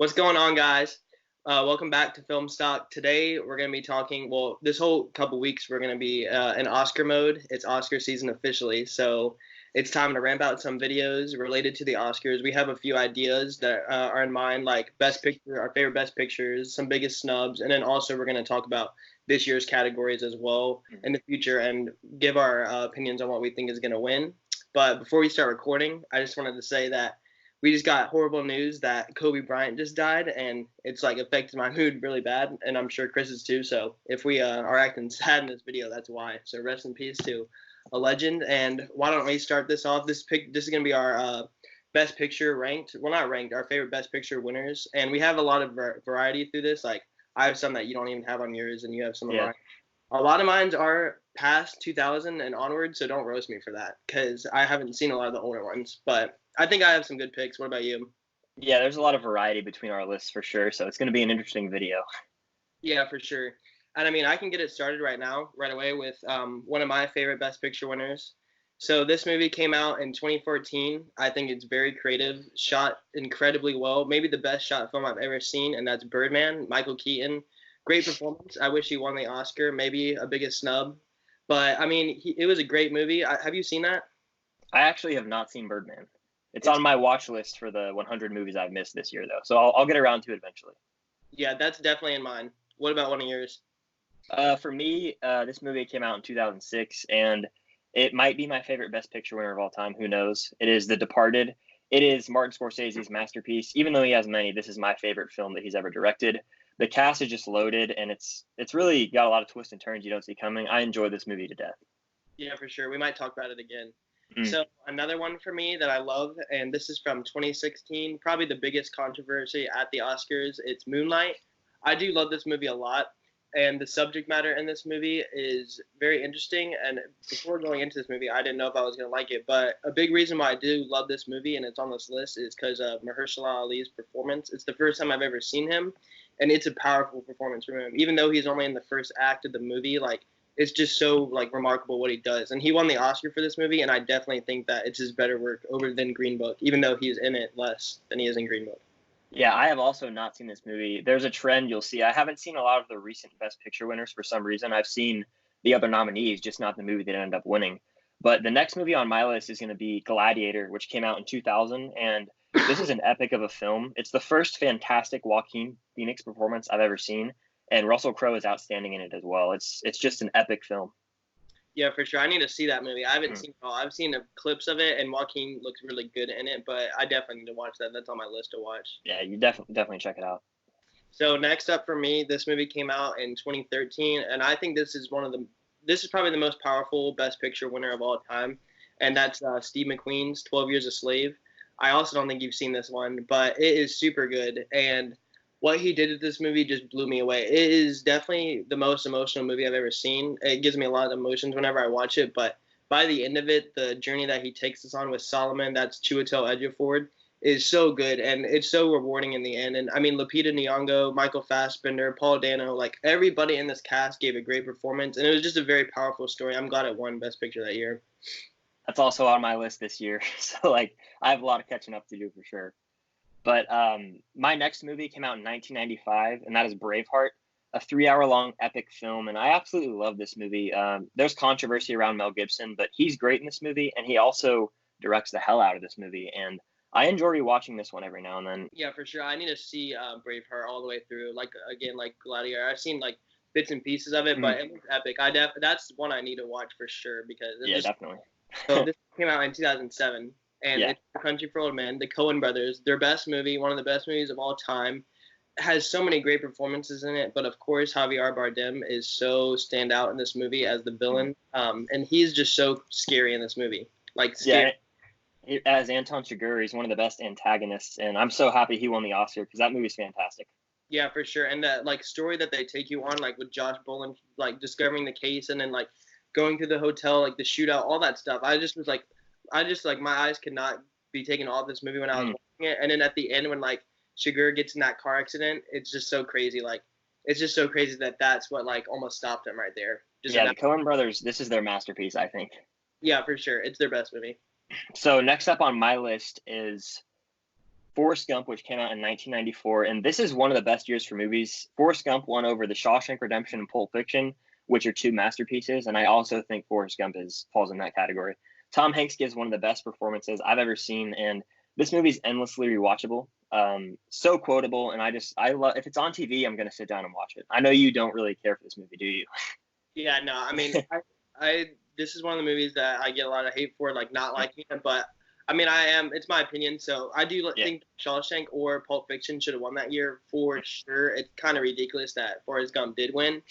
What's going on, guys? Welcome back to Film Stock. Today, we're going to be talking, this whole couple weeks, we're going to be in Oscar mode. It's Oscar season officially, so it's time to ramp out some videos related to the Oscars. We have a few ideas that are in mind, like Best Picture, our favorite Best Pictures, some biggest snubs, and then also we're going to talk about this year's categories as well in the future and give our opinions on what we think is going to win. But before we start recording, I just wanted to say that we just got horrible news that Kobe Bryant just died, and it's like affected my mood really bad, and I'm sure Chris's too. So if we are acting sad in this video, that's why. So rest in peace to a legend. And why don't we start this off? This is gonna be our best picture ranked. Well, not ranked. Our favorite best picture winners, and we have a lot of variety through this. Like I have some that you don't even have on yours, and you have some of mine. A lot of mine are past 2000 and onward, so don't roast me for that because I haven't seen a lot of the older ones, but I think I have some good picks. What about you? Yeah, there's a lot of variety between our lists for sure, so it's going to be an interesting video. Yeah, for sure. And I mean, I can get it started right away with one of my favorite Best Picture winners. So this movie came out in 2014. I think it's very creative, shot incredibly well, maybe the best shot film I've ever seen, and that's Birdman, Michael Keaton. Great performance. I wish he won the Oscar, maybe a biggest snub. But, I mean, it was a great movie. Have you seen that? I actually have not seen Birdman. It's on my watch list for the 100 movies I've missed this year, though, so I'll get around to it eventually. Yeah, that's definitely in mine. What about one of yours? For me, this movie came out in 2006, and it might be my favorite Best Picture winner of all time. Who knows? It is The Departed. It is Martin Scorsese's masterpiece. Even though he has many, this is my favorite film that he's ever directed. The cast is just loaded, and it's really got a lot of twists and turns you don't see coming. I enjoy this movie to death. Yeah, for sure. We might talk about it again. So another one for me that I love, and this is from 2016, probably the biggest controversy at the Oscars, it's Moonlight. I do love this movie a lot, and the subject matter in this movie is very interesting. And before going into this movie, I didn't know if I was going to like it, but a big reason why I do love this movie, and it's on this list, is because of Mahershala Ali's performance. It's the first time I've ever seen him, and it's a powerful performance from him. Even though he's only in the first act of the movie, like, it's just so like remarkable what he does, and he won the Oscar for this movie, and I definitely think that it's his better work over than Green Book, even though he's in it less than he is in Green Book. Yeah, I have also not seen this movie. There's a trend you'll see. I haven't seen a lot of the recent Best Picture winners for some reason. I've seen the other nominees, just not the movie that ended up winning. But the next movie on my list is going to be Gladiator, which came out in 2000, and this is an epic of a film. It's the first fantastic Joaquin Phoenix performance I've ever seen. And Russell Crowe is outstanding in it as well. It's just an epic film. Yeah, for sure. I need to see that movie. I haven't seen it all. I've seen the clips of it, and Joaquin looks really good in it, but I definitely need to watch that. That's on my list to watch. Yeah, you definitely check it out. So next up for me, this movie came out in 2013, and I think this is probably the most powerful Best Picture winner of all time, and that's Steve McQueen's 12 Years a Slave. I also don't think you've seen this one, but it is super good, and what he did with this movie just blew me away. It is definitely the most emotional movie I've ever seen. It gives me a lot of emotions whenever I watch it, but by the end of it, the journey that he takes us on with Solomon, that's Chiwetel Ejiofor, is so good, and it's so rewarding in the end. And I mean, Lupita Nyong'o, Michael Fassbender, Paul Dano, like everybody in this cast gave a great performance, and it was just a very powerful story. I'm glad it won Best Picture that year. That's also on my list this year, so like I have a lot of catching up to do for sure. But my next movie came out in 1995, and that is Braveheart, a 3-hour-long epic film. And I absolutely love this movie. There's controversy around Mel Gibson, but he's great in this movie, and he also directs the hell out of this movie. And I enjoy rewatching this one every now and then. Yeah, for sure. I need to see Braveheart all the way through. Like, again, like Gladiator. I've seen, like, bits and pieces of it, but it looks epic. That's one I need to watch for sure because definitely. So this came out in 2007. And it's A Country for Old Men, the Coen brothers, their best movie, one of the best movies of all time, has so many great performances in it. But of course, Javier Bardem is so stand out in this movie as the villain, and he's just so scary in this movie. Like, scary. Yeah, as Anton Chigurh, he's one of the best antagonists, and I'm so happy he won the Oscar because that movie's fantastic. Yeah, for sure. And that like story that they take you on, like with Josh Brolin, like discovering the case and then like going through the hotel, like the shootout, all that stuff. I just my eyes could not be taken off this movie when I was watching it. And then at the end when like Chigurh gets in that car accident, it's just so crazy. Like it's just so crazy that that's what like almost stopped him right there. The Coen brothers, this is their masterpiece, I think. Yeah, for sure. It's their best movie. So next up on my list is Forrest Gump, which came out in 1994, and this is one of the best years for movies. Forrest Gump won over The Shawshank Redemption and Pulp Fiction, which are two masterpieces, and I also think Forrest Gump falls in that category. Tom Hanks gives one of the best performances I've ever seen, and this movie's endlessly rewatchable. So quotable, and I love. If it's on TV, I'm gonna sit down and watch it. I know you don't really care for this movie, do you? Yeah, no, I mean, I this is one of the movies that I get a lot of hate for, like not liking it, but I mean, it's my opinion, so I do Yeah. think Shawshank or Pulp Fiction should have won that year for sure. It's kind of ridiculous that Forrest Gump did win,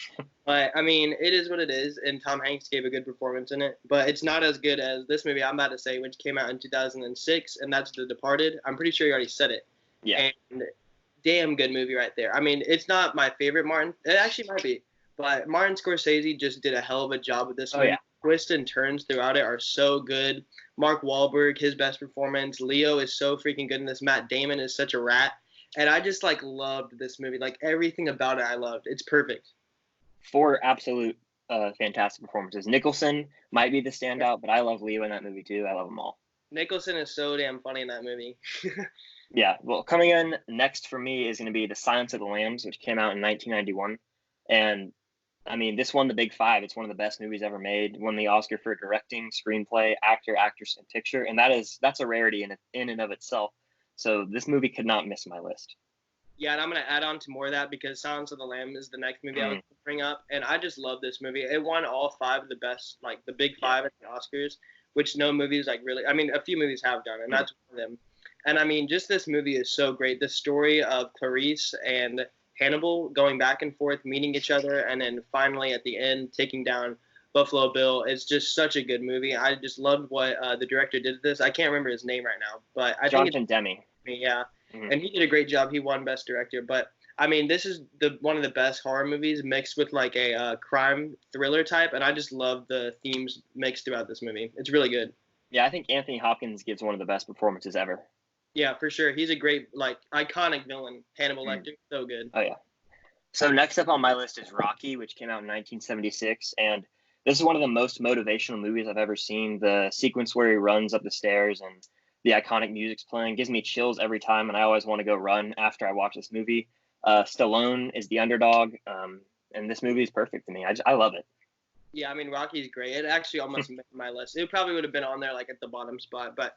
but I mean, it is what it is, and Tom Hanks gave a good performance in it, but it's not as good as this movie I'm about to say, which came out in 2006, and that's The Departed. I'm pretty sure you already said it. Yeah. And damn good movie right there. I mean, it's not my favorite Martin. It actually might be. But Martin Scorsese just did a hell of a job with this Oh movie. yeah. Twists and turns throughout it are so good. Mark Wahlberg, his best performance. Leo is so freaking good in this. Matt Damon is such a rat. And I just like loved this movie. Like everything about it I loved. It's perfect. Four absolute fantastic performances. Nicholson might be the standout, but I love Leo in that movie too. I love them all. Nicholson is so damn funny in that movie. Yeah. Well, coming in next for me is going to be The Silence of the Lambs, which came out in 1991, and I mean, this won the Big Five. It's one of the best movies ever made. Won the Oscar for directing, screenplay, actor, actress, and picture, and that's a rarity in and of itself. So this movie could not miss my list. Yeah, and I'm gonna add on to more of that because Silence of the Lamb is the next movie I was Mm. gonna bring up, and I just love this movie. It won all five of the best, like the Big Five at the Oscars, which no movies like really. I mean, a few movies have done, and that's one of them. And I mean, just this movie is so great. The story of Clarice and Hannibal going back and forth, meeting each other, and then finally at the end taking down Buffalo Bill. It's just such a good movie. I just loved what the director did with this. I can't remember his name right now, but I think Jonathan Demme. yeah, Mm-hmm. and he did a great job. He won Best Director, but I mean, this is the one of the best horror movies mixed with like a crime thriller type, and I just love the themes mixed throughout this movie. It's really good. Yeah, I think Anthony Hopkins gives one of the best performances ever. Yeah, for sure. He's a great, like, iconic villain. Hannibal Mm. Lecter, so good. Oh yeah. So next up on my list is Rocky, which came out in 1976, and this is one of the most motivational movies I've ever seen. The sequence where he runs up the stairs and the iconic music's playing gives me chills every time, and I always want to go run after I watch this movie. Stallone is the underdog, and this movie is perfect to me. I love it. Yeah, I mean, Rocky's great. It actually almost made my list. It probably would have been on there, like, at the bottom spot, but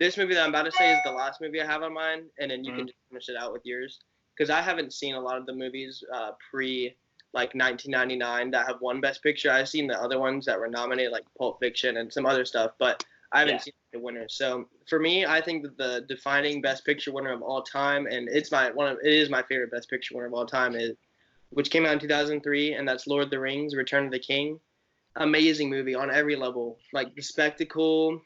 this movie that I'm about to say is the last movie I have on mine, and then you can just finish it out with yours. Because I haven't seen a lot of the movies pre, like, 1999 that have won Best Picture. I've seen the other ones that were nominated, like Pulp Fiction and some other stuff, but I haven't seen the winner. So for me, I think that the defining Best Picture winner of all time, and it is my favorite Best Picture winner of all time, which came out in 2003, and that's Lord of the Rings: Return of the King. Amazing movie on every level, like the spectacle,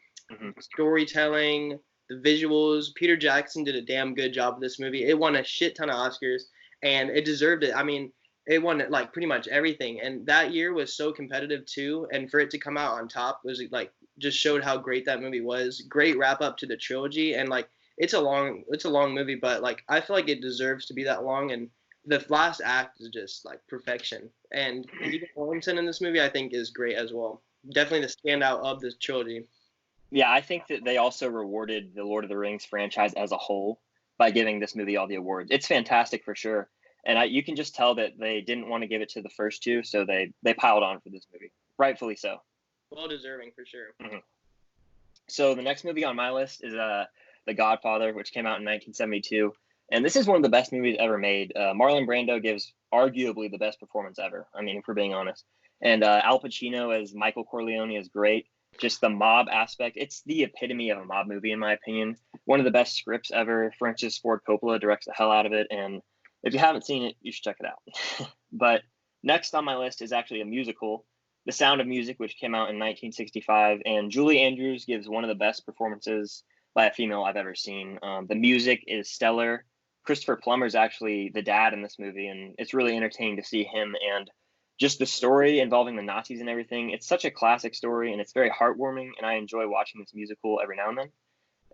storytelling, the visuals. Peter Jackson did a damn good job with this movie. It won a shit ton of Oscars, and it deserved it. I mean, it won like pretty much everything, and that year was so competitive too. And for it to come out on top was like just showed how great that movie was. Great wrap up to the trilogy, and like it's a long movie, but like I feel like it deserves to be that long. And the last act is just like perfection. And Viggo Mortensen in this movie, I think, is great as well. Definitely the standout of this trilogy. Yeah, I think that they also rewarded the Lord of the Rings franchise as a whole by giving this movie all the awards. It's fantastic for sure, and you can just tell that they didn't want to give it to the first two, so they piled on for this movie, rightfully so. Well deserving for sure. Mm-hmm. So the next movie on my list is The Godfather, which came out in 1972, and this is one of the best movies ever made. Marlon Brando gives arguably the best performance ever. I mean, if we're being honest, and Al Pacino as Michael Corleone is great. Just the mob aspect, it's the epitome of a mob movie, in my opinion. One of the best scripts ever. Francis Ford Coppola directs the hell out of it, and if you haven't seen it, you should check it out. But next on my list is actually a musical, The Sound of Music, which came out in 1965, and Julie Andrews gives one of the best performances by a female I've ever seen. The music is stellar. Christopher Plummer is actually the dad in this movie, and it's really entertaining to see him, and just the story involving the Nazis and everything. It's such a classic story, and it's very heartwarming, and I enjoy watching this musical every now and then.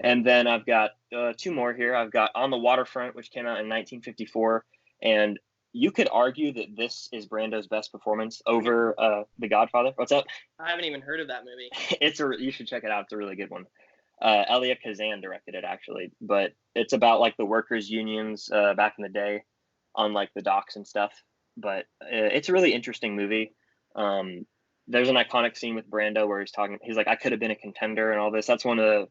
And then I've got two more here. I've got On the Waterfront, which came out in 1954, and you could argue that this is Brando's best performance over The Godfather. What's up? I haven't even heard of that movie. You should check it out. It's a really good one. Elia Kazan directed it actually, but it's about like the workers' unions back in the day on like the docks and stuff. But it's a really interesting movie. There's an iconic scene with Brando where he's like, I could have been a contender and all this. That's one of the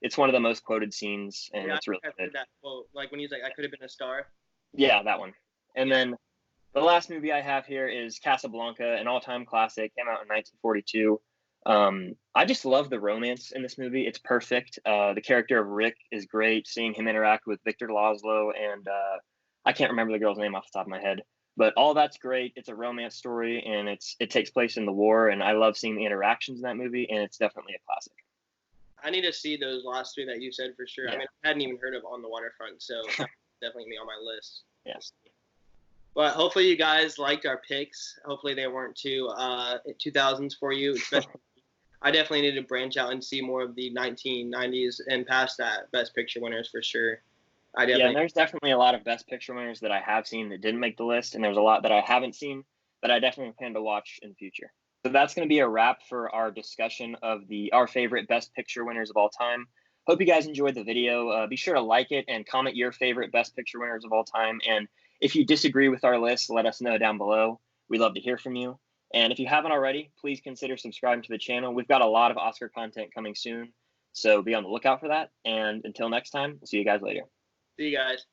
it's one of the most quoted scenes, and Yeah, it's really I've good. heard that quote, like when he's like, "I could have been a star." Yeah, that one. And then the last movie I have here is Casablanca, an all-time classic, came out in 1942. I just love the romance in this movie. It's perfect. The character of Rick is great. Seeing him interact with Victor Laszlo and I can't remember the girl's name off the top of my head, but all that's great. It's a romance story, and it takes place in the war, and I love seeing the interactions in that movie, and it's definitely a classic. I need to see those last three that you said for sure. Yeah. I mean, I hadn't even heard of On the Waterfront, so that's definitely gonna be on my list. Yes. But hopefully you guys liked our picks. Hopefully they weren't too 2000s for you. Especially, I definitely need to branch out and see more of the 1990s and past that Best Picture winners for sure. Yeah, and there's definitely a lot of Best Picture winners that I have seen that didn't make the list, and there's a lot that I haven't seen that I definitely plan to watch in the future. So that's going to be a wrap for our discussion of our favorite Best Picture winners of all time. Hope you guys enjoyed the video. Be sure to like it and comment your favorite Best Picture winners of all time. And if you disagree with our list, let us know down below. We'd love to hear from you. And if you haven't already, please consider subscribing to the channel. We've got a lot of Oscar content coming soon, so be on the lookout for that. And until next time, we'll see you guys later. See you guys.